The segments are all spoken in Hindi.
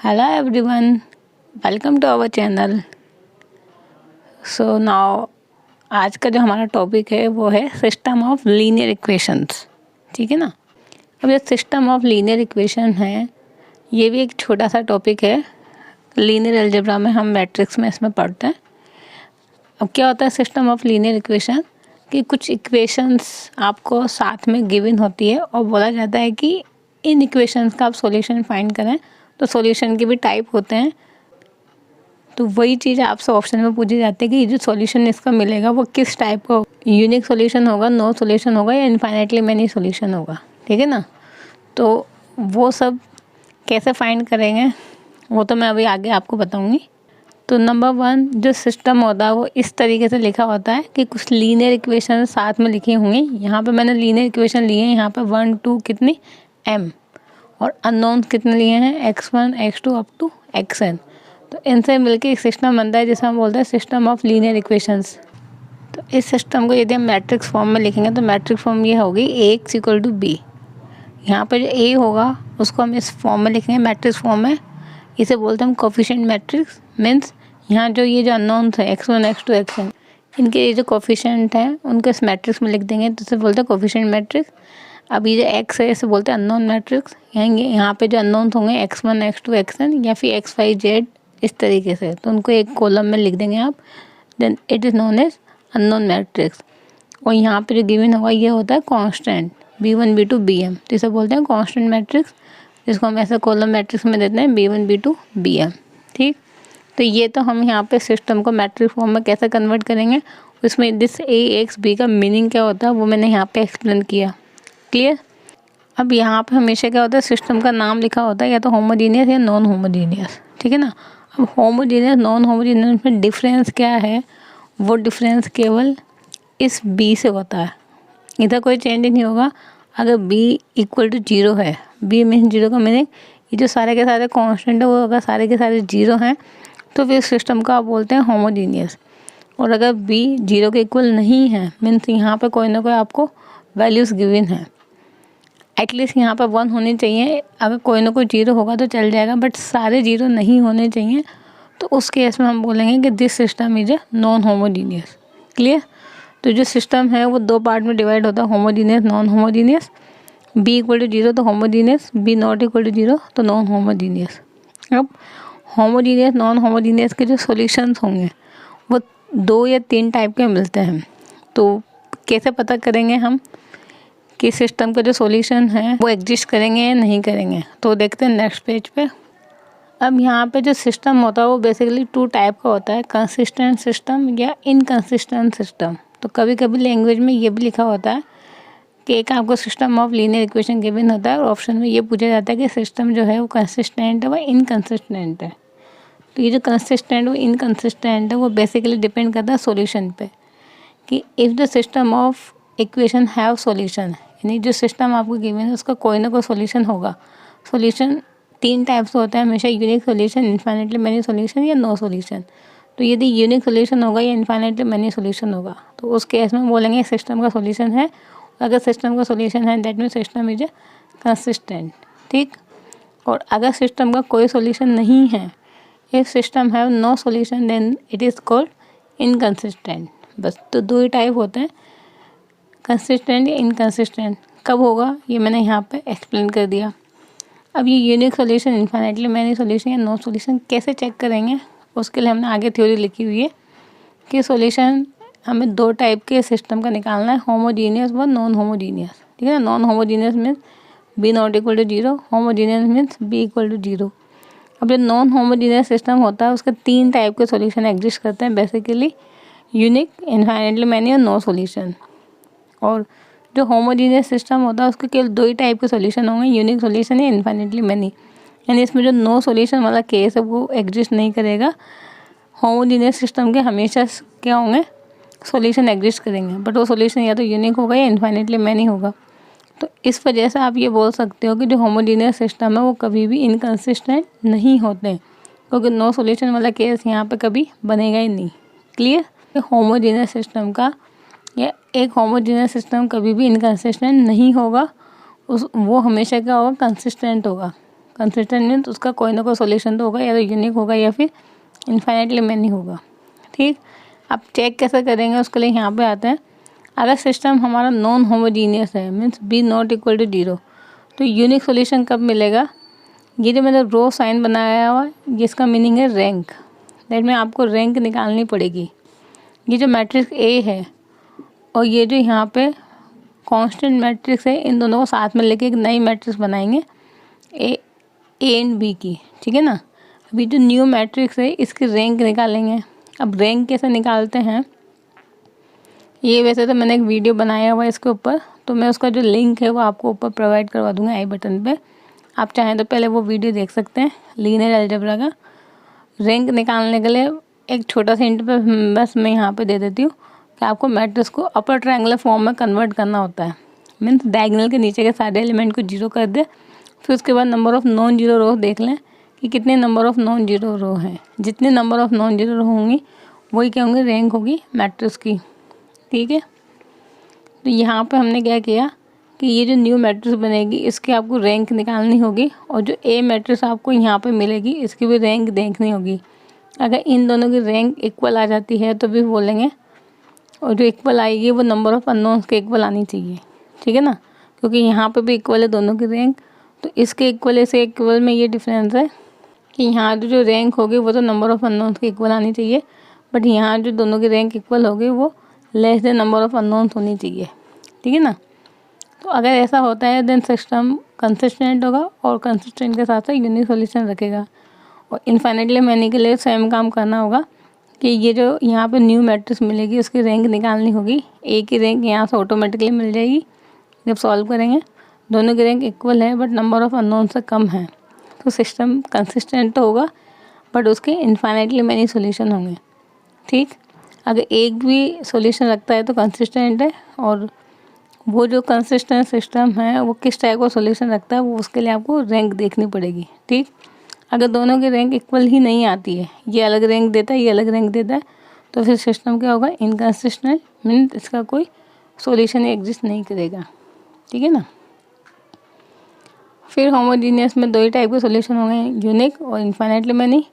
Hello everyone, welcome to our channel. So now आज का जो हमारा टॉपिक है वो है सिस्टम ऑफ लीनियर इक्वेशंस. ठीक है ना. अब ये सिस्टम ऑफ लीनियर इक्वेशन है, ये भी एक छोटा सा टॉपिक है. लीनियर अलजेब्रा में हम मैट्रिक्स में इसमें पढ़ते हैं. अब क्या होता है सिस्टम ऑफ लीनियर इक्वेशन कि कुछ इक्वेशंस आपको साथ में गिवन होती है और बोला जाता है कि इन इक्वेशंस का आप सॉल्यूशन फाइंड करें. तो सॉल्यूशन के भी टाइप होते हैं. तो वही चीज़ आपसे ऑप्शन में पूछी जाती है कि ये जो सॉल्यूशन इसका मिलेगा वो किस टाइप का, यूनिक सॉल्यूशन होगा, नो सॉल्यूशन होगा या इनफाइनाइटली मैनी सॉल्यूशन होगा. ठीक है ना. तो वो सब कैसे फाइंड करेंगे वो तो मैं अभी आगे आपको बताऊंगी. तो नंबर 1 जो सिस्टम होता है वो इस तरीके से लिखा होता है कि कुछ लीनियर इक्वेशन साथ में लिखे होंगे. यहाँ पे मैंने लीनियर इक्वेशन लिए हैं. यहाँ पे 1 2 कितनी m और अननोन कितने लिए हैं x1 x2 up to xn. तो इनसे मिलके एक सिस्टम बनता है जिसे हम बोलते हैं सिस्टम ऑफ लीनियर इक्वेशंस. तो इस सिस्टम को यदि हम मैट्रिक्स फॉर्म में लिखेंगे तो मैट्रिक्स फॉर्म ये होगी Ax इक्वल टू b. यहाँ पर जो A होगा उसको हम इस फॉर्म में लिखेंगे मैट्रिक्स फॉर्म में. इसे बोलते हैं हम कोफिशिएंट मैट्रिक्स. मीन्स यहाँ जो ये जो अननोन्स है x1 x2 xn, इनके ये जो कोफिशिएंट हैं उनको इस मैट्रिक्स में लिख देंगे तो इसे बोलते हैं कोफिशिएंट मैट्रिक्स. अब ये जो x है इसे बोलते हैं अननोन मैट्रिक्स. यहाँ पे जो अननोन्स होंगे x1 x2 xn या फिर x y z इस तरीके से, तो उनको एक कॉलम में लिख देंगे आप. Then it is known as unknown matrix. और यहाँ पे जो गिवन होगा ये होता है कांस्टेंट b1 b2 bm. तो इसे बोलते हैं कांस्टेंट मैट्रिक्स, जिसको हम ऐसे कॉलम मैट्रिक्स में देते हैं b1 b2 bm. ठीक. तो ये तो हम यहाँ पे सिस्टम को मैट्रिक्स फॉर्म में कैसे कन्वर्ट करेंगे, उसमें दिस Ax b का मीनिंग क्या होता है वो मैंने यहाँ पे एक्सप्लेन किया. क्लियर. अब यहाँ पे हमेशा क्या होता है सिस्टम का नाम लिखा होता है या तो होमोजीनियस या नॉन होमोजीनियस. ठीक है ना. अब होमोजीनियस नॉन होमोजीनियस में डिफरेंस क्या है, वो डिफरेंस केवल इस b से होता है. इधर कोई चेंज नहीं होगा. अगर b इक्वल टू 0 है, b मीन 0 का मीनिंग ये जो सारे के सारे कांस्टेंट है वो अगर सारे के सारे 0 हैं तो फिर सिस्टम का आप बोलते हैं होमोजीनियस. और अगर b 0 के इक्वल नहीं है मीन्स यहाँ पे कोई ना कोई आपको वैल्यूज़ गिवन है. एटलीस्ट यहाँ पर 1 होनी चाहिए. अगर कोई ना कोई 0 होगा तो चल जाएगा, बट सारे 0 नहीं होने चाहिए. तो उस केस में हम बोलेंगे कि this system is a non homogeneous. Clear. तो जो सिस्टम है वो 2 पार्ट में डिवाइड होता है, homogeneous non homogeneous. b equal to 0 तो homogeneous, b not equal to 0 तो नॉन होमोजीनियस. अब होमोजीनियस नॉन होमोजीनियस के जो सॉल्यूशंस होंगे वो 2 या 3 टाइप के मिलते हैं. तो कैसे पता करेंगे हम कि सिस्टम का जो सॉल्यूशन है वो एग्जिस्ट करेंगे या नहीं करेंगे, तो देखते हैं नेक्स्ट पेज पे. अब यहाँ पे जो सिस्टम होता है वो बेसिकली 2 टाइप का होता है, कंसिस्टेंट सिस्टम या इनकंसिस्टेंट सिस्टम. तो कभी कभी लैंग्वेज में ये भी लिखा होता है कि एक आपको system of linear equation given होता है और ऑप्शन में ये पूछा जाता है कि सिस्टम जो है वो कंसिस्टेंट है व इनकंसिस्टेंट है. तो ये जो कंसिस्टेंट व इनकंसिस्टेंट है वो बेसिकली डिपेंड करता है सॉल्यूशन पे कि if the system of equation have solution, यानी जो सिस्टम आपको गिवन है उसका कोई ना कोई सॉल्यूशन होगा. सॉल्यूशन 3 टाइप्स होता है हमेशा, unique solution, infinitely many solution या नो सॉल्यूशन. तो यदि यूनिक सॉल्यूशन होगा या इनफाइनाइटली मैनी सॉल्यूशन होगा तो उस केस में बोलेंगे सिस्टम का सॉल्यूशन है. अगर सिस्टम का सॉल्यूशन है that mean system is a consistent. ठीक. और अगर सिस्टम का कोई सॉल्यूशन नहीं है, if system have no solution then it is called inconsistent. बस. तो 2 ही टाइप होते हैं, कंसिस्टेंट या इनकंसिस्टेंट. कब होगा ये मैंने यहाँ पे एक्सप्लेन कर दिया. अब ये unique solution, infinitely many solution या नो सॉल्यूशन कैसे चेक करेंगे, उसके लिए हमने आगे थ्योरी लिखी हुई है कि सॉल्यूशन हमें 2 टाइप के सिस्टम का निकालना है, होमोजीनियस व नॉन होमोजीनियस. ठीक है ना. Non homogeneous means b not equal to 0, homogeneous means b equal to 0. अब जो नॉन होमोजीनियस सिस्टम होता है उसके 3 टाइप के सॉल्यूशन एग्जिस्ट करते हैं बेसिकली, यूनिक, इनफाइनाइटली मैनी और नो सॉल्यूशन. और जो होमोजीनियस सिस्टम होता है उसके केवल 2 ही टाइप के सॉल्यूशन होंगे, यूनिक सॉल्यूशन या इनफाइनाइटली मैनी. यानी इसमें जो नो सॉल्यूशन वाला केस है वो एग्जिस्ट नहीं करेगा. होमोजीनियस सिस्टम के हमेशा क्या होंगे, सॉल्यूशन एग्जिस्ट करेंगे, बट वो सॉल्यूशन या तो यूनिक होगा या इनफाइनाइटली मैनी होगा. तो इस वजह से आप ये बोल सकते हो कि जो होमोजीनियस सिस्टम है वो कभी भी इनकंसिस्टेंट नहीं होते, क्योंकि नो सॉल्यूशन वाला केस यहाँ पे कभी बनेगा ही नहीं. क्लियर. होमोजीनियस सिस्टम का या एक होमोजीनियस सिस्टम कभी भी इनकंसिस्टेंट नहीं होगा, वो हमेशा क्या होगा, कंसिस्टेंट होगा. कंसिस्टेंट मीन्स उसका कोई ना कोई सॉल्यूशन तो होगा, या तो यूनिक होगा या फिर इन्फाइनाइटली मैनी होगा। ठीक, अब चेक कैसे करेंगे उसके लिए यहाँ पे आते हैं। अगर सिस्टम हमारा नॉन होमोजीनियस है means B not equal to 0, तो यूनिक सॉल्यूशन कब मिलेगा? ये जो मैंने रो साइन बनाया हुआ है जिसका मीनिंग है रैंक, दैट में आपको रैंक निकालनी पड़ेगी। ये जो मैट्रिक्स ए है और ये जो यहाँ पे कांस्टेंट मैट्रिक्स है, इन दोनों को साथ में लेके एक नई मैट्रिक्स बनाएंगे ए एंड बी की। ठीक है ना। अभी जो न्यू मैट्रिक्स है इसकी रैंक निकालेंगे। अब रैंक कैसे निकालते हैं, ये वैसे तो मैंने एक वीडियो बनाया हुआ है इसके ऊपर, तो मैं उसका जो लिंक है वो आपको ऊपर प्रोवाइड करवा दूंगा आई बटन पे। आप चाहें तो पहले वो वीडियो देख सकते हैं लीनियर अलजेब्रा का। रैंक निकालने के लिए एक छोटा सा हिंट पे बस मैं यहाँ पे दे देती हूँ कि आपको मैट्रिक्स को अपर ट्रायंगुलर फॉर्म में कन्वर्ट करना होता है। मीन्स डायगोनल के नीचे के सारे एलिमेंट को 0 कर दे, फिर उसके बाद नंबर ऑफ़ नॉन जीरो रो देख लें कि कितने नंबर ऑफ़ नॉन जीरो रो हैं। जितने नंबर ऑफ़ नॉन जीरो रो होंगी वही क्या होंगे, रैंक होगी मैट्रिक्स की। ठीक है, तो यहाँ पे हमने क्या किया कि ये जो न्यू मैट्रिक्स बनेगी इसकी आपको रैंक निकालनी होगी, और जो ए मैट्रिक्स आपको यहाँ पे मिलेगी इसकी भी रैंक देखनी होगी। अगर इन दोनों की रैंक इक्वल आ जाती है तो भी बोलेंगे, और जो इक्वल आएगी वो नंबर ऑफ़ अननोन्स के इक्वल आनी चाहिए। ठीक है ना, क्योंकि यहाँ पे भी इक्वल है दोनों की रैंक, तो इसके इक्वल से इक्वल में ये डिफरेंस है कि यहाँ जो रैंक होगी वो तो नंबर ऑफ़ अननोन्स के इक्वल आनी चाहिए, बट यहाँ जो दोनों की रैंक इक्वल होगी वो less than number of unknowns होनी चाहिए। ठीक है ना। तो अगर ऐसा होता है देन सिस्टम कंसिस्टेंट होगा और कंसिस्टेंट के साथ साथ यूनिक सॉल्यूशन रखेगा। और इनफाइनाइटली मैनी के लिए सेम काम करना होगा कि ये जो यहाँ पे न्यू मैट्रिक्स मिलेगी उसकी रैंक निकालनी होगी। ए की रैंक यहाँ से ऑटोमेटिकली मिल जाएगी जब सॉल्व करेंगे। दोनों की रैंक इक्वल है बट नंबर ऑफ़ अननोन से कम है, तो सिस्टम कंसिस्टेंट तो होगा बट उसके इनफाइनाइटली मैनी सॉल्यूशन होंगे। ठीक, अगर एक भी सॉल्यूशन रखता है तो कंसिस्टेंट है, और वो जो कंसिस्टेंट सिस्टम है वो किस टाइप का सॉल्यूशन रखता है वो उसके लिए आपको रैंक देखनी पड़ेगी। ठीक, अगर दोनों की रैंक इक्वल ही नहीं आती है, ये अलग रैंक देता है ये अलग रैंक देता है, तो फिर सिस्टम क्या होगा, इनकंसिस्टेंट, मीन्स इसका कोई सॉल्यूशन एग्जिस्ट नहीं करेगा। ठीक है ना। फिर होमोजीनियस में दो ही टाइप के सॉल्यूशन होंगे, यूनिक और इनफाइनाइटली मैनी।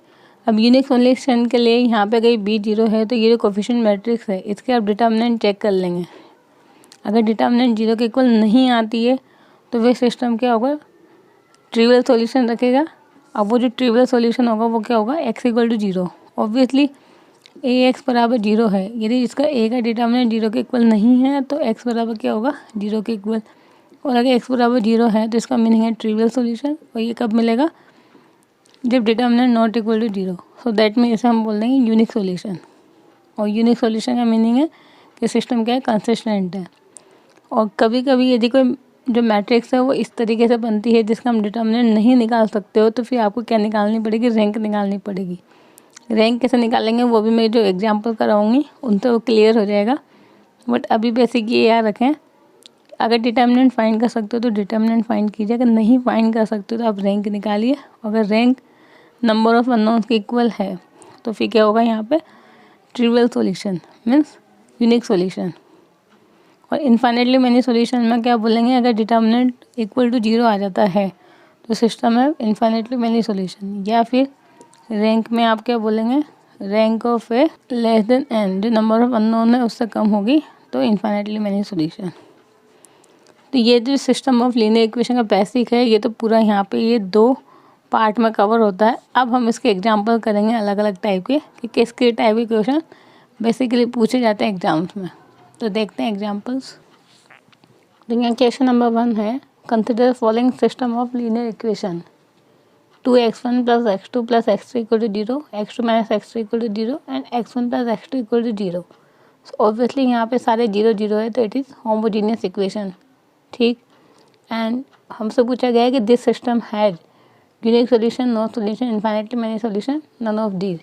अब यूनिक सॉल्यूशन के लिए यहाँ पे अगर बी 0 है तो ये जो कोफिशिएंट मैट्रिक्स है इसके आप डिटर्मिनेंट चेक कर लेंगे। अगर डिटर्मिनेंट 0 के इक्वल नहीं आती है तो वह सिस्टम क्या होगा, ट्रिवियल सॉल्यूशन रखेगा। अब वो जो ट्रिवियल सॉल्यूशन होगा वो क्या होगा, x equal to 0। Obviously A X बराबर 0 है, यदि इसका ए का डिटर्मिनेंट 0 के इक्वल नहीं है तो x बराबर क्या होगा, 0 के इक्वल। और अगर x बराबर 0 है तो इसका मीनिंग है ट्रिवियल सॉल्यूशन, और ये कब मिलेगा, जब determinant not equal to 0। So that mean इसे हम बोल देंगे यूनिक सॉल्यूशन। और यूनिक सॉल्यूशन का मीनिंग है कि सिस्टम क्या है, कंसिस्टेंट है। और कभी कभी यदि कोई जो मैट्रिक्स है वो इस तरीके से बनती है जिसका हम डिटर्मिनेंट नहीं निकाल सकते हो, तो फिर आपको क्या निकालनी पड़ेगी, रैंक निकालनी पड़ेगी। रैंक कैसे निकालेंगे वो भी मैं जो एग्जांपल कराऊंगी उनसे वो क्लियर हो जाएगा, बट अभी बेसिक ये याद रखें, अगर डिटर्मिनेंट फाइंड कर सकते हो तो डिटर्मिनेंट फाइंड कीजिए, अगर नहीं फाइंड कर सकते हो तो आप रैंक निकालिए। अगर रैंक नंबर ऑफ़ अननोन्स के इक्वल है तो फिर क्या होगा, यहाँ पे trivial solution means unique solution. और इनफाइनाइटली मैनी सॉल्यूशन में क्या बोलेंगे, अगर डिटर्मिनेंट इक्वल टू 0 आ जाता है तो सिस्टम है इनफाइनाइटली मैनी सॉल्यूशन। या फिर रैंक में आप क्या बोलेंगे, rank of A less than N, जो नंबर ऑफ़ अननोन है उससे कम होगी तो इनफाइनाइटली मैनी सॉल्यूशन। तो ये जो सिस्टम ऑफ लीनियर इक्वेशन का बेसिक है ये तो पूरा यहाँ पे ये 2 पार्ट में कवर होता है। अब हम इसके एग्जांपल करेंगे अलग अलग टाइप के कि किस के टाइप के क्वेश्चन बेसिकली पूछे जाते हैं एग्जाम्स में। तो देखते हैं एग्जांपल्स। तो यहाँ क्वेश्चन नंबर 1 है, consider following system of linear equation 2x1 + x2 + x3 = 0, x2 - x3 = 0 and x1 + x2 = 0। So obviously यहाँ पे सारे 0 0 है तो इट इज़ होमोजीनियस इक्वेशन। ठीक, एंड हमसे पूछा गया है कि this system has unique solution, no solution, infinitely many solution, none of these.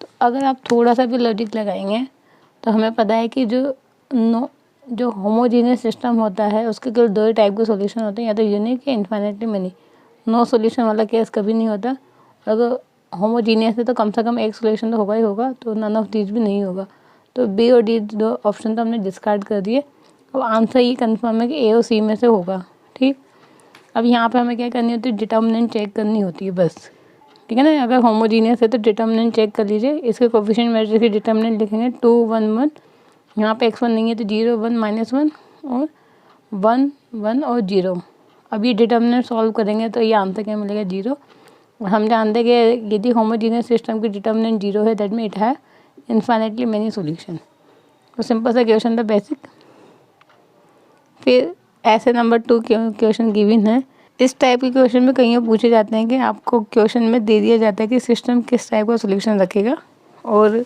तो अगर आप थोड़ा सा भी लॉजिक लगाएंगे तो हमें पता है कि जो होमोजीनियस सिस्टम होता है उसके केवल 2 ही टाइप के सॉल्यूशन होते हैं, या तो यूनिक या इनफाइनाइटली मैनी। नो सॉल्यूशन वाला केस कभी नहीं होता। अगर होमोजीनियस है तो कम से कम एक सॉल्यूशन तो होगा ही होगा, तो नन ऑफ दीज भी नहीं होगा। तो बी और डी 2 ऑप्शन तो हमने डिस्कार्ड कर दिए। अब आंसर ये कंफर्म है कि ए और सी में से होगा। ठीक, अब यहाँ पे हमें क्या करनी होती है, डिटर्मिनेंट चेक करनी होती है बस, ठीक है ना। अगर होमोजीनियस है तो डिटर्मिनेंट चेक कर लीजिए। इसके कोफिशिएंट मैट्रिक्स के डिटर्मिनेंट लिखेंगे 2 1 1, यहाँ पे x1 नहीं है तो 0 1 -1 और 1 1 और 0। अब ये डिटर्मिनेंट सॉल्व करेंगे तो ये आंसर क्या मिलेगा, 0। और हम जानते हैं कि यदि होमोजीनियस सिस्टम की डिटर्मिनेंट 0 है दैट मीन इट है इन्फाइनाइटली मेनी सॉल्यूशन। तो सिंपल सा क्वेश्चन था बेसिक। फिर ऐसे नंबर 2 क्वेश्चन गिवन है। इस टाइप के क्वेश्चन में कहीं पूछे जाते हैं कि आपको क्वेश्चन में दे दिया जाता है कि सिस्टम किस टाइप का सॉल्यूशन रखेगा और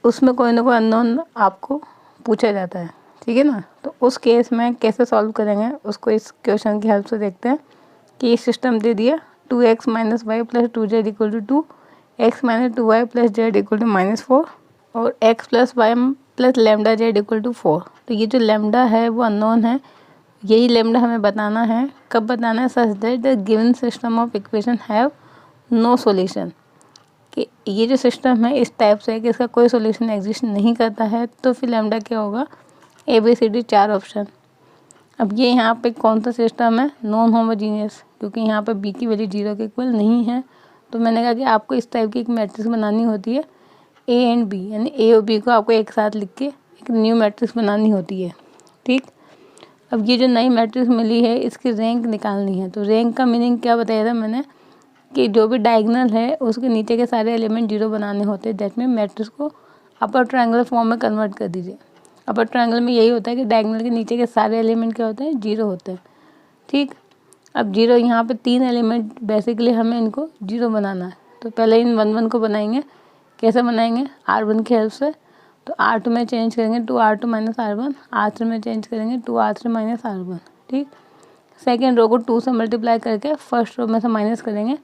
उसमें कोई ना कोई अननोन आपको पूछा जाता है, ठीक है ना। तो उस केस में कैसे सॉल्व करेंगे उसको इस क्वेश्चन की हेल्प से देखते हैं कि ये सिस्टम दे दिया 2x - y + 2z = 2, x - 2y + z = -4 और x + y + λz = 4। तो ये जो लैम्डा है वो अननोन है, यही लैम्डा हमें बताना है। कब बताना है, such that the given system of equation have no solution, कि ये जो सिस्टम है इस टाइप से है कि इसका कोई सॉल्यूशन एग्जिस्ट नहीं करता है। तो फिर लैम्डा क्या होगा, ABCD 4 ऑप्शन। अब ये यहाँ पे कौन सा सिस्टम है, नॉन होमोजीनियस, क्योंकि यहाँ पे b की वैल्यू 0 के इक्वल नहीं है। तो मैंने कहा कि आपको इस टाइप की एक मैट्रिक्स बनानी होती है A एंड B, यानी A और B को आपको एक साथ लिख के एक न्यू मैट्रिक्स बनानी होती है, ठीक। अब ये जो नई मैट्रिक्स मिली है इसकी रैंक निकालनी है। तो रैंक का मीनिंग क्या बताया था मैंने, कि जो भी डायगोनल है उसके नीचे के सारे एलिमेंट 0 बनाने होते हैं। दैट मीन मैट्रिक्स को अपर ट्रायंगल फॉर्म में कन्वर्ट कर दीजिए। अपर ट्रायंगल में यही होता है कि डायगोनल के नीचे के सारे एलिमेंट क्या होते हैं, 0 होते हैं, ठीक। अब 0 यहाँ पे 3 एलिमेंट बेसिकली हमें इनको 0 बनाना है। तो पहले इन 1 1 को बनाएंगे। कैसे बनाएंगे, R1 की हेल्प से। तो R2 में चेंज करेंगे 2R2 - R1, R3 में चेंज करेंगे 2R3 - R1, ठीक। सेकेंड रो को 2 से मल्टीप्लाई करके फर्स्ट रो में से माइनस करेंगे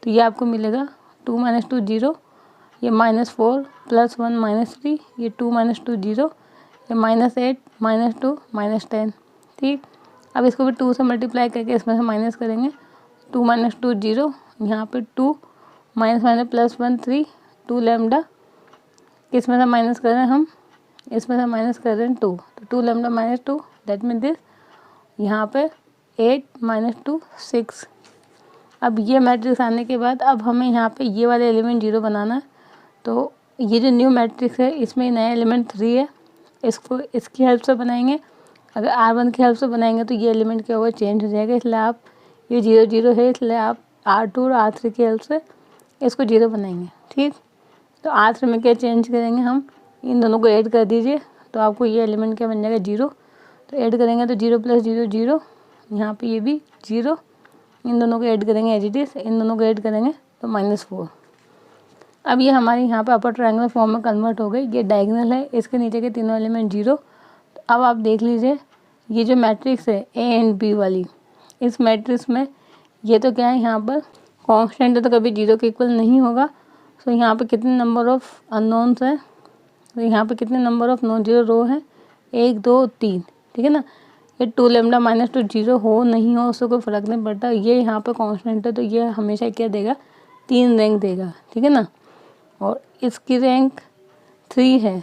तो ये आपको मिलेगा 2 - 2 0, ये -4 + 1 -3, ये 2 - 2 0, ये -8 -2 -10, ठीक। अब इसको भी 2 से मल्टीप्लाई करके इसमें से माइनस करेंगे 2 - 2 0, यहाँ पे 2 -1 3, 2 लैम्डा, किसमें से माइनस कर रहे हैं हम, इसमें से माइनस कर रहे हैं 2, तो 2 लैम्डा -2 दैट मीन दिस, यहाँ पे 8 - 2 6। अब ये मैट्रिक्स आने के बाद अब हमें यहाँ पे ये वाले एलिमेंट 0 बनाना है। तो ये जो न्यू मैट्रिक्स है इसमें नया एलिमेंट 3 है, इसको इसकी हेल्प से बनाएंगे। अगर R1 की हेल्प से बनाएंगे तो ये एलिमेंट क्या होगा, चेंज हो जाएगा। इसलिए आप ये 0 0 है, इसलिए आप R2 और R3 की हेल्प से इसको 0 बनाएंगे, ठीक। तो R3 में क्या चेंज करेंगे हम, इन दोनों को ऐड कर दीजिए तो आपको ये एलिमेंट क्या बन जाएगा, 0। तो ऐड करेंगे तो 0 + 0 0, यहाँ पे ये भी 0, इन दोनों को ऐड करेंगे एज इट इज़, इन दोनों को ऐड करेंगे तो -4। अब ये हमारे यहाँ पे अपर ट्रायंगल फॉर्म में कन्वर्ट हो गई। ये डायगोनल है, इसके नीचे के तीनों एलिमेंट 0। तो अब आप देख लीजिए ये जो मैट्रिक्स है A एंड B वाली, इस मैट्रिक्स में ये तो क्या है, यहाँ पर कांस्टेंट है तो कभी 0 के इक्वल नहीं होगा। सो यहाँ पे कितने नंबर ऑफ अननोन्स हैं, तो यहाँ पे कितने नंबर ऑफ नॉन जीरो रो हैं, 1 2 3, ठीक है ना। ये 2 लैम्डा -2 0 हो नहीं हो उससे कोई फ़र्क नहीं पड़ता। ये यहाँ पे कांस्टेंट है तो ये हमेशा क्या देगा, 3 रैंक देगा, ठीक है ना। और इसकी रैंक 3 है।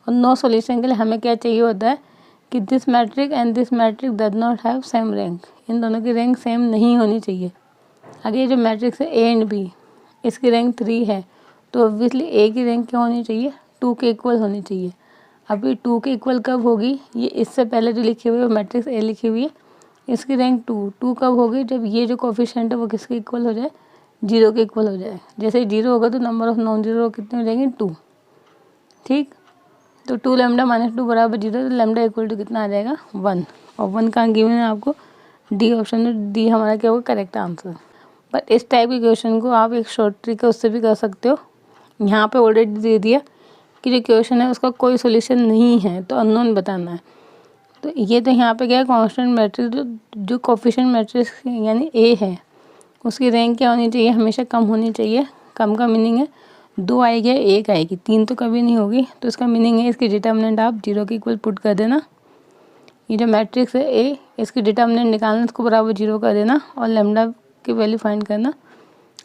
और नो सॉल्यूशन के लिए हमें क्या चाहिए होता है कि this matrix and this matrix does not have same rank, इन दोनों की रैंक सेम नहीं होनी चाहिए। आगे जो मैट्रिक्स है A एंड B, इसकी रैंक 3 है तो ऑब्वियसली A की रैंक क्या होनी चाहिए, 2 के इक्वल होनी चाहिए। अभी 2 के इक्वल कब होगी, ये इससे पहले जो लिखी हुई है मैट्रिक्स A लिखी हुई है, इसकी रैंक 2 कब होगी, जब ये जो कोफिशिएंट है वो किसके इक्वल हो जाए, 0 के इक्वल हो जाए। जैसे 0 होगा तो नंबर ऑफ नॉन जीरो कितने हो जाएंगे, 2, ठीक। तो 2 लैम्डा -2 बराबर 0, तो लैम्डा इक्वल टू कितना आ जाएगा, 1। और 1 कहाँ गिवन है आपको, डी ऑप्शन में, डी हमारा क्या होगा करेक्ट आंसर। बट इस टाइप के क्वेश्चन को आप एक शॉर्ट ट्रिक है उससे भी कर सकते हो। यहाँ पे ऑलरेडी दे दिया कि जो क्वेश्चन है उसका कोई सॉल्यूशन नहीं है तो अननोन बताना है। तो ये तो यहाँ पे क्या है, कांस्टेंट मैट्रिक्स जो कोफिशिएंट मैट्रिक्स यानी A है उसकी रैंक क्या होनी चाहिए, हमेशा कम होनी चाहिए। कम का मीनिंग है 2 आएगी 1 आएगी, 3 तो कभी नहीं होगी। तो इसका मीनिंग है इसकी डिटर्मिनेंट आप 0 के इक्वल पुट कर देना। ये जो मैट्रिक्स है A, इसकी डिटर्मिनेंट निकालना, इसको बराबर 0 कर देना और लैम्डा की वैल्यू फाइंड करना,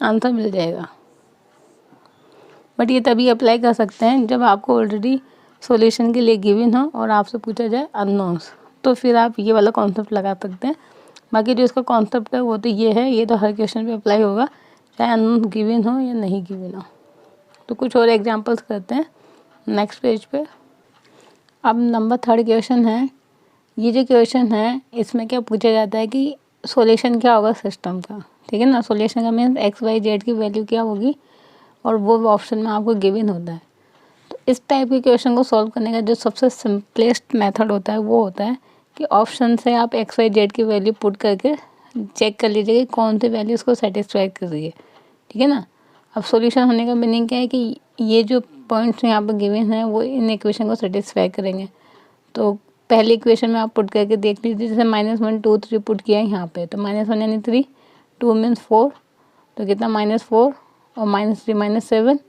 आंसर मिल जाएगा। बट ये तभी अप्लाई कर सकते हैं जब आपको ऑलरेडी सॉल्यूशन के लिए गिवन हो और आपसे पूछा जाए अननोन्स, तो फिर आप ये वाला कॉन्सेप्ट लगा सकते हैं। बाकी जो इसका कॉन्सेप्ट है वो तो ये है, ये तो हर क्वेश्चन पे अप्लाई होगा, चाहे अननोन गिवन हो या नहीं गिवन हो। तो कुछ और एग्जांपल्स करते हैं नेक्स्ट पेज पे। अब नंबर 3 क्वेश्चन है। ये जो क्वेश्चन है इसमें क्या पूछा जाता है कि सॉल्यूशन क्या होगा सिस्टम का, ठीक है ना। सॉल्यूशन का मीन्स एक्स वाई जेड की वैल्यू क्या होगी और वो ऑप्शन में आपको गिवन होता है। तो इस टाइप के क्वेश्चन को सॉल्व करने का जो सबसे सिंपलेस्ट मेथड होता है वो होता है कि ऑप्शन से आप एक्स वाई जेड की वैल्यू पुट करके चेक कर लीजिए कि कौन सी वैल्यू उसको सेटिस्फाई कर रही है, ठीक है ना। अब सॉल्यूशन होने का मीनिंग क्या है कि ये जो पॉइंट्स यहाँ पर गिवन हैं वो इन इक्वेशन को सेटिस्फाई करेंगे। तो पहली इक्वेशन में आप पुट करके देख लीजिए, जैसे -1 2 3 पुट किया है यहाँ पे, तो -1 यानी 3, 2 मीन्स 4, तो कितना -4 और -3 -7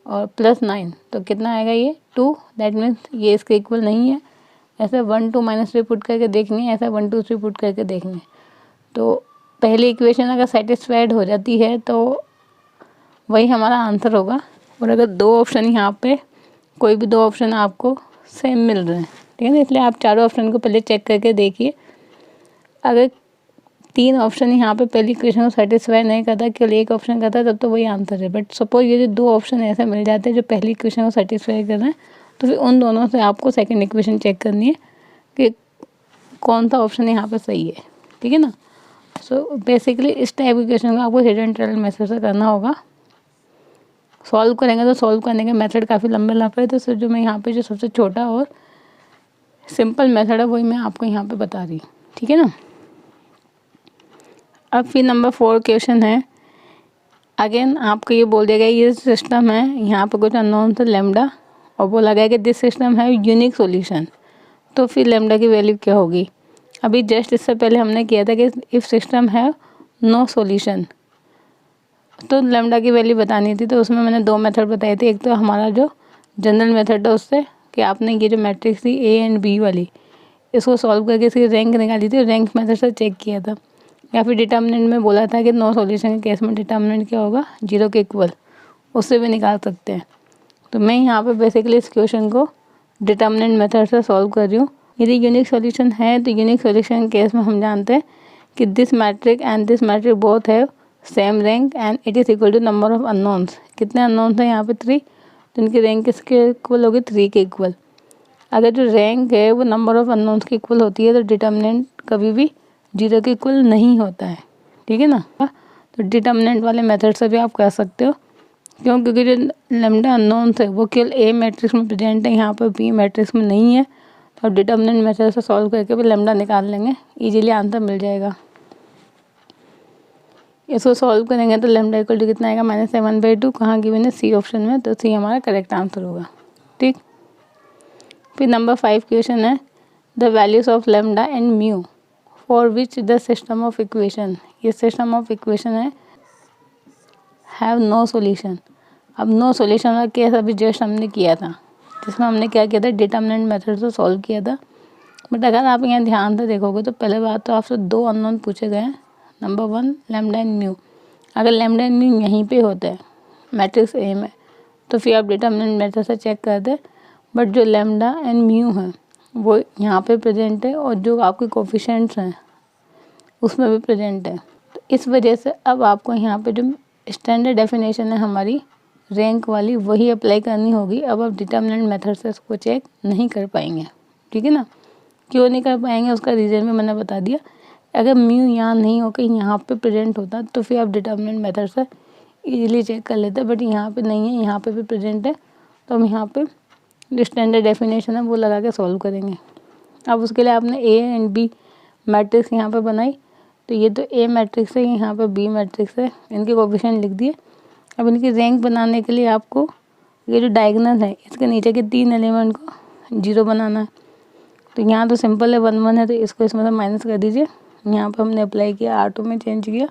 और +9, तो कितना आएगा ये 2। दैट मीन्स ये इसके इक्वल नहीं है। ऐसे 1 2 -3 पुट करके देखनी है, ऐसा 1 2 3 पुट करके देखनी है। तो पहली इक्वेशन अगर सेटिस्फाइड हो जाती है तो वही हमारा आंसर होगा। और अगर दो ऑप्शन यहाँ पे कोई भी दो ऑप्शन आपको सेम मिल रहे हैं, ठीक है ना, इसलिए आप चारों ऑप्शन को पहले चेक करके देखिए। अगर 3 ऑप्शन यहाँ पे पहली इक्वेशन को सेटिस्फाई नहीं करता, केवल एक ऑप्शन करता है, तब तो वही आंसर है। बट सपोज ये जो 2 ऑप्शन ऐसे मिल जाते हैं जो पहली इक्वेशन को सेटिस्फाई कर रहे हैं, तो फिर उन दोनों से आपको सेकेंड इक्वेशन चेक करनी है कि कौन सा ऑप्शन यहाँ पर सही है, ठीक है ना। सो बेसिकली इस टाइप की क्वेश्चन को आपको हिडन ट्रायल मेथड से करना होगा। सॉल्व करेंगे तो सॉल्व करने के मेथड काफ़ी लंबे लंबे है, तो जो मैं यहाँ पे जो सबसे छोटा और सिंपल मेथड है वही मैं आपको यहाँ पे बता रही हूँ, ठीक है ना। अब फिर नंबर 4 क्वेश्चन है। अगेन आपको ये बोल देगा ये सिस्टम है, यहाँ पे कुछ अननोन है लैम्डा, और बोला गया कि दिस सिस्टम है यूनिक सॉल्यूशन। तो फिर लैम्डा की वैल्यू क्या होगी। अभी जस्ट इससे पहले हमने किया था कि इफ़ सिस्टम है नो सॉल्यूशन, तो लैम्डा की वैल्यू बतानी थी। तो उसमें मैंने 2 मेथड बताए थे। एक तो हमारा जो जनरल मेथड है उससे कि आपने ये जो मैट्रिक्स थी ए एंड बी वाली, इसको सॉल्व करके इसकी रैंक निकाली थी, रैंक मेथड से चेक किया था। या फिर डिटर्मिनेंट में बोला था कि नो सॉल्यूशन के केस में डिटर्मिनेंट क्या होगा, 0 के इक्वल, उससे भी निकाल सकते हैं। तो मैं यहाँ पे बेसिकली इस क्वेश्चन को डिटर्मिनेंट मेथड से सॉल्व कर रही हूँ। यदि यूनिक सॉल्यूशन है तो यूनिक सॉल्यूशन केस में हम जानते हैं कि this matrix and this matrix both है same rank and it is equal to number of unknowns. कितने अननोन्स हैं यहाँ पे 3, तो इनकी रैंक किसके इक्वल होगी, 3 के इक्वल। अगर जो रैंक है वो नंबर ऑफ अननोन्स के इक्वल होती है तो डिटर्मिनेंट कभी भी 0 के इक्वल नहीं होता है, ठीक है ना। तो डिटर्मिनेंट वाले मेथड से भी आप कर सकते हो, क्यों, क्योंकि जो लैम्डा अननोन्स है वो केवल ए मैट्रिक्स में प्रेजेंट है, यहाँ पर बी मैट्रिक्स में नहीं है। तो आप डिटर्मिनेंट मेथड से सॉल्व करके भी लैम्डा निकाल लेंगे, इजीली आंसर मिल जाएगा। इसको सॉल्व करेंगे तो लैम्डा इक्वल टू कितना आएगा, -7/2, कहाँ गिवन है, सी ऑप्शन में, तो सी हमारा करेक्ट आंसर होगा, ठीक। फिर नंबर 5 क्वेश्चन है the values of lambda and mu for which the system of equation, ये सिस्टम ऑफ इक्वेशन है हैव नो सॉल्यूशन। अब नो सॉल्यूशन का केस अभी जस्ट हमने किया था, जिसमें हमने क्या किया था, डिटर्मिनेंट मेथड से सॉल्व किया था। बट अगर आप यहाँ ध्यान से देखोगे तो पहले बात तो आपसे 2 अननोन पूछे गए हैं, नंबर 1 लैम्डा एंड म्यू। अगर लैम्डा एंड म्यू यहीं पे होते हैं मैट्रिक्स ए में, तो फिर आप डिटर्मिनेंट मेथड से चेक कर दे। बट जो लैम्डा एंड म्यू है वो यहाँ पे प्रेजेंट है, और जो आपके कोफिशिएंट्स हैं उसमें भी प्रेजेंट है। तो इस वजह से अब आपको यहाँ पे जो स्टैंडर्ड डेफिनेशन है हमारी रैंक वाली, वही अप्लाई करनी होगी। अब आप डिटर्मिनेंट मेथड से उसको चेक नहीं कर पाएंगे, ठीक है ना। क्यों नहीं कर पाएंगे उसका रीज़न भी मैंने बता दिया। अगर म्यू यहाँ नहीं होकर यहाँ पे प्रेजेंट होता तो फिर आप डिटर्मिनेंट मेथड से इजीली चेक कर लेते, बट यहाँ पे नहीं है, यहाँ पे भी प्रेजेंट है। तो हम यहाँ पे जो स्टैंडर्ड डेफिनेशन है वो लगा के सॉल्व करेंगे। अब उसके लिए आपने ए एंड बी मैट्रिक्स यहाँ पे बनाई, तो ये तो ए मैट्रिक्स है, यहाँ पे बी मैट्रिक्स है, इनके कोफिशिएंट लिख दिए। अब इनकी रैंक बनाने के लिए आपको ये जो डायगोनल है इसके नीचे के 3 एलिमेंट को 0 बनाना है। तो यहाँ तो सिंपल है, 1 1 है, तो इसको इसमें से माइनस कर दीजिए। यहाँ पर हमने अप्लाई किया, R2 में चेंज किया,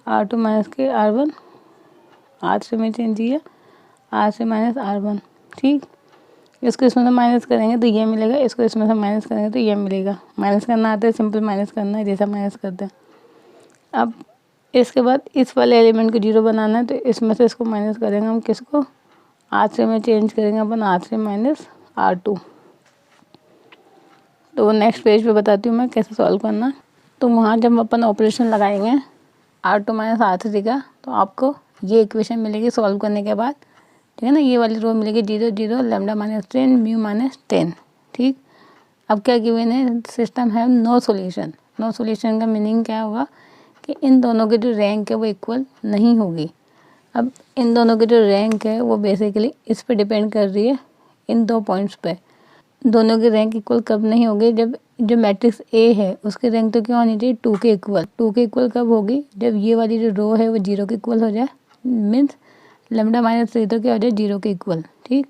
R2 माइनस के R1, R3 में चेंज किया, R3 माइनस R1, ठीक। इसको इसमें से माइनस करेंगे तो ये मिलेगा, इसको इसमें से माइनस करेंगे तो ये मिलेगा। माइनस करना आता है, सिंपल माइनस करना है, जैसा माइनस करते हैं। अब इसके बाद इस वाले एलिमेंट को 0 बनाना है, तो इसमें से इसको माइनस करेंगे हम, किसको, R3 में चेंज करेंगे अपन, R3 माइनस R2। तो वो नेक्स्ट पेज पे बताती हूँ मैं कैसे सॉल्व करना। तो वहाँ जब अपन ऑपरेशन लगाएंगे R2 माइनस R3 का, तो आपको ये इक्वेशन मिलेगी सॉल्व करने के बाद, ठीक है ना। ये वाली रो मिलेगी 0 0 लैम्डा माइनस 10 म्यू माइनस 10, ठीक। अब क्या गिवन है, सिस्टम है नो सॉल्यूशन। नो सॉल्यूशन का मीनिंग क्या होगा कि इन दोनों की जो रैंक है वो इक्वल नहीं होगी। अब इन दोनों की जो रैंक है वो बेसिकली इस पे डिपेंड कर रही है, इन दो पॉइंट्स पे। दोनों की रैंक इक्वल कब नहीं होगी, जब जो मैट्रिक्स ए है उसकी रैंक तो क्या होनी चाहिए 2 के इक्वल। 2 के इक्वल कब होगी, जब ये वाली जो रो है वो 0 के इक्वल हो जाए, मीन्स लैम्डा माइनस 3 तो क्या हो जाए 0 के इक्वल, ठीक।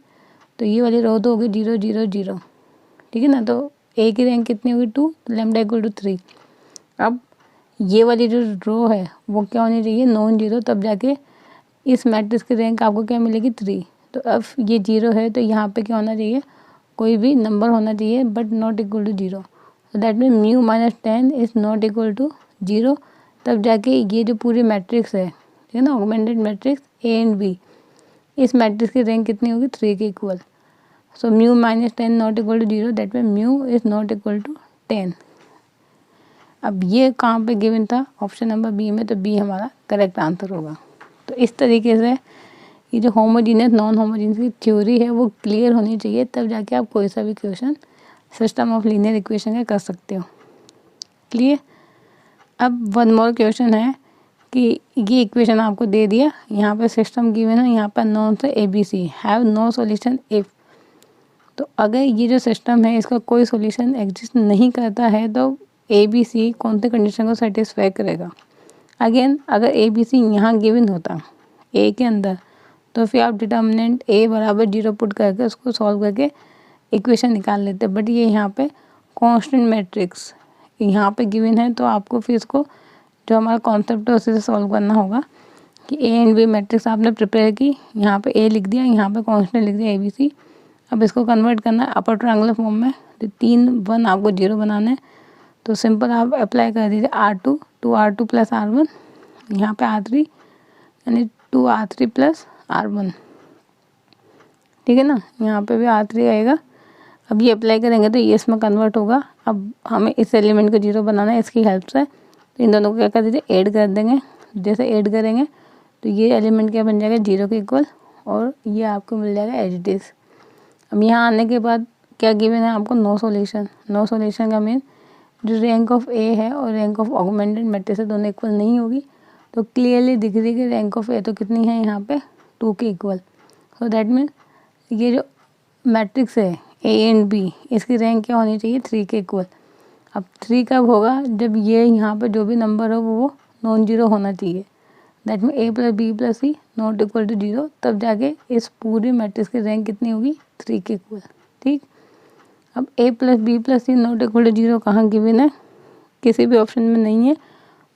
तो ये वाली रो तो होगी 0 0 0, ठीक है ना। तो ए की रैंक कितनी होगी 2, तो लैम्डा इक्वल टू 3। अब ये वाली जो रो है वो क्या होनी चाहिए नॉन जीरो, तब जाके इस मैट्रिक्स की रैंक आपको क्या मिलेगी 3। तो अब ये 0 है तो यहाँ पे क्या होना चाहिए, कोई भी नंबर होना चाहिए बट नॉट इक्वल टू 0। तो that mean mu minus 10 is not equal to 0, तब जाके ये जो पूरी मैट्रिक्स है, ठीक है ना, augmented matrix A and B, इस मैट्रिक्स की रैंक कितनी होगी 3 के equal. So mu minus 10 not equal to 0, that mean mu is not equal to 10। अब ये कहाँ पे गिवन था, ऑप्शन नंबर बी में, तो बी हमारा करेक्ट आंसर होगा। तो इस तरीके से ये जो होमोजीनियस नॉन होमोजीनियस की थ्योरी है वो क्लियर होनी चाहिए, तब जाके आप कोई सा भी question system of linear equation का कर सकते हो। क्लियर। अब वन मोर क्वेश्चन है कि ये इक्वेशन आपको दे दिया, यहाँ पे सिस्टम गिवन है, यहाँ पर नॉन से ABC have no solution if. तो अगर ये जो सिस्टम है इसका कोई सॉल्यूशन एग्जिस्ट नहीं करता है तो ABC कौन से कंडीशन को सेटिस्फाई करेगा। अगेन अगर ABC यहाँ गिवन होता ए के अंदर, तो फिर आप डिटर्मिनेंट ए बराबर 0 पुट करके उसको सॉल्व करके इक्वेशन निकाल लेते। बट ये यहाँ पे कांस्टेंट मैट्रिक्स यहाँ पे गिवन है, तो आपको फिर इसको जो हमारा कॉन्सेप्ट है उसी से सॉल्व करना होगा कि ए एंड बी मैट्रिक्स आपने प्रिपेयर की, यहाँ पे ए लिख दिया, यहाँ पे कांस्टेंट लिख दिया ABC। अब इसको कन्वर्ट करना है अपर ट्रायंगुलर फॉर्म में, तो 3 1 आपको 0 बनाना है। तो सिंपल आप अप्लाई कर दीजिए R2 2R2 प्लस R1, यहाँ पे R3 यानी 2R3 प्लस R1, ठीक है ना। यहाँ पे भी R3 आएगा। अब ये अप्लाई करेंगे तो ये इसमें कन्वर्ट होगा। अब हमें इस एलिमेंट को 0 बनाना है इसकी हेल्प से, तो इन दोनों को क्या कर दीजिए ऐड कर देंगे। जैसे ऐड करेंगे तो ये एलिमेंट क्या बन जाएगा 0 के इक्वल, और ये आपको मिल जाएगा एज इट इज़। अब यहाँ आने के बाद क्या गिवन है आपको नो सॉल्यूशन। नो सॉल्यूशन का मीन जो रैंक ऑफ ए है और रैंक ऑफ ऑगमेंटेड मैट्रिक्स है दोनों इक्वल नहीं होगी। तो क्लियरली दिख रही है कि रैंक ऑफ ए तो कितनी है यहाँ पे 2 के इक्वल। सो दैट मीन ये जो मैट्रिक्स है ए एंड बी, इसकी रैंक क्या होनी चाहिए 3 के इक्वल। अब 3 कब होगा, जब ये यहाँ पे जो भी नंबर हो वो नॉन जीरो होना चाहिए। That mean A plus B plus C not equal to 0, तब जाके इस पूरी मैट्रिक्स की रैंक कितनी होगी 3 के इक्वल, ठीक। अब A plus B plus C not equal to 0 कहाँ गिवन है, किसी भी ऑप्शन में नहीं है,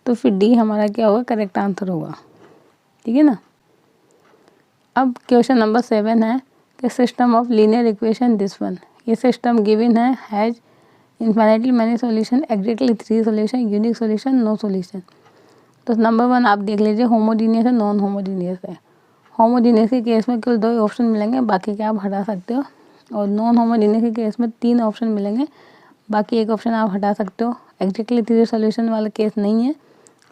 तो फिर डी हमारा क्या होगा करेक्ट आंसर होगा, ठीक है ना। अब क्वेश्चन नंबर 7 है कि system of linear equation this one. ये सिस्टम गिवन है has infinitely many solution, exactly 3 solution, unique solution, no solution. तो नंबर 1 आप देख लीजिए होमोजीनियस है नॉन होमोजीनियस है। होमोजीनियस के केस में केवल 2 ऑप्शन मिलेंगे, बाकी के आप हटा सकते हो। और नॉन होमोजीनियस के केस में 3 ऑप्शन मिलेंगे, बाकी एक ऑप्शन आप हटा सकते हो। एग्जैक्टली 3 सॉल्यूशन वाला केस नहीं है,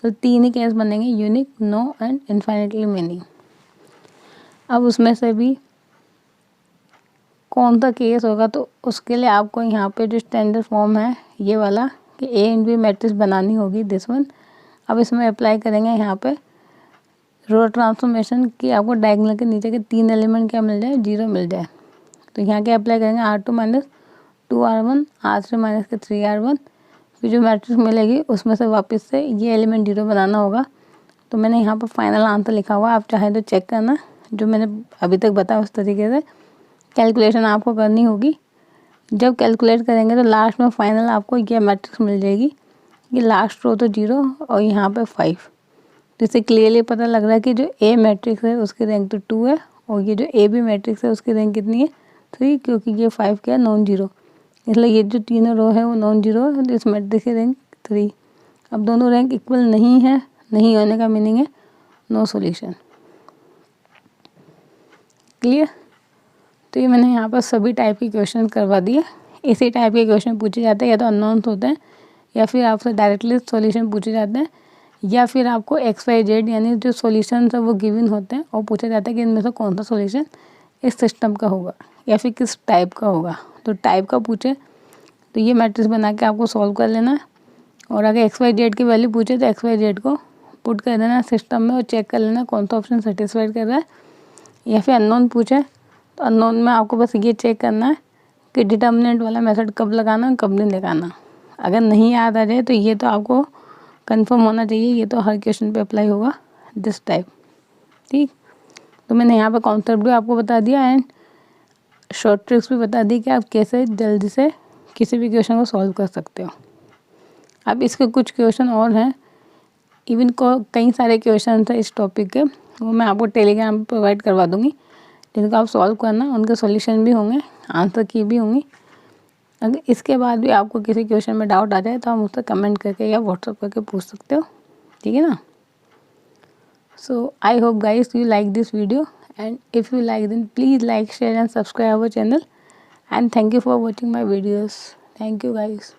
तो 3 ही केस बनेंगे, unique, no and infinitely many. अब उसमें से भी कौन सा केस होगा, तो उसके लिए आपको यहाँ पे जो स्टैंडर्ड फॉर्म है ये वाला कि ए एंड बी मैट्रिक्स बनानी होगी दिस वन। अब इसमें अप्लाई करेंगे यहाँ पे रो ट्रांसफॉर्मेशन की, आपको डायगोनल के नीचे के 3 एलिमेंट क्या मिल जाए 0 मिल जाए। तो यहाँ क्या अप्लाई करेंगे R2 minus 2R1 R3 minus के 3R1, फिर जो मैट्रिक्स मिलेगी उसमें से वापस से ये एलिमेंट 0 बनाना होगा। तो मैंने यहाँ पर फाइनल आंसर लिखा हुआ, आप चाहे तो चेक करना, जो मैंने अभी तक बताया उस तरीके से कैलकुलेशन आपको करनी होगी। जब कैलकुलेट करेंगे तो लास्ट में फाइनल आपको ये मैट्रिक्स मिल जाएगी, ये लास्ट रो तो 0 और यहाँ पे 5। तो इससे क्लियरली पता लग रहा है कि जो ए मैट्रिक्स है उसकी रैंक तो 2 है, और ये जो ए बी मैट्रिक्स है उसकी रैंक कितनी है 3, क्योंकि ये 5 क्या है नॉन जीरो, इसलिए ये जो तीनों रो है वो नॉन जीरो है, तो इस मैट्रिक्स की रैंक 3। अब दोनों रैंक इक्वल नहीं है, नहीं होने का मीनिंग है नो सॉल्यूशन। क्लियर। तो ये मैंने यहाँ पर सभी टाइप के क्वेश्चन करवा दिए। इसी टाइप के क्वेश्चन पूछे जाते हैं, या तो अननोन्स होते हैं या फिर आपसे डायरेक्टली सॉल्यूशन पूछे जाते हैं, या फिर आपको XYZ यानी जो सॉल्यूशन है वो गिवन होते हैं और पूछा जाता है कि इनमें से कौन सा सॉल्यूशन इस सिस्टम का होगा या फिर किस टाइप का होगा। तो टाइप का पूछे तो ये मैट्रिक्स बना के आपको सॉल्व कर लेना है, और अगर XYZ की वैल्यू पूछे तो XYZ को पुट कर देना सिस्टम में और चेक कर लेना कौन सा ऑप्शन सेटिस्फाइड कर रहा है। या फिर अननोन पूछे तो अननोन में आपको बस ये चेक करना है कि डिटर्मिनेंट वाला मेथड कब लगाना कब नहीं लगाना। अगर नहीं याद आ जाए तो ये तो आपको कंफर्म होना चाहिए, ये तो हर क्वेश्चन पे अप्लाई होगा दिस टाइप। ठीक, तो मैंने यहाँ पे कॉन्सेप्ट भी आपको बता दिया एंड शॉर्ट ट्रिक्स भी बता दी कि आप कैसे जल्दी से किसी भी क्वेश्चन को सॉल्व कर सकते हो। अब इसके कुछ क्वेश्चन और हैं, इवन को कई सारे क्वेश्चन हैं इस टॉपिक के, वो मैं आपको टेलीग्राम पर प्रोवाइड करवा दूँगी, जिनको आप सॉल्व करना, उनके सॉल्यूशन भी होंगे, आंसर की भी होंगी। अगर इसके बाद भी आपको किसी क्वेश्चन में डाउट आ जाए तो आप मुझसे कमेंट करके या व्हाट्सअप करके पूछ सकते हो, ठीक है ना। So I hope guys you like this video, and if you like then please like, share and subscribe our channel, and thank you for watching my videos. Thank you guys.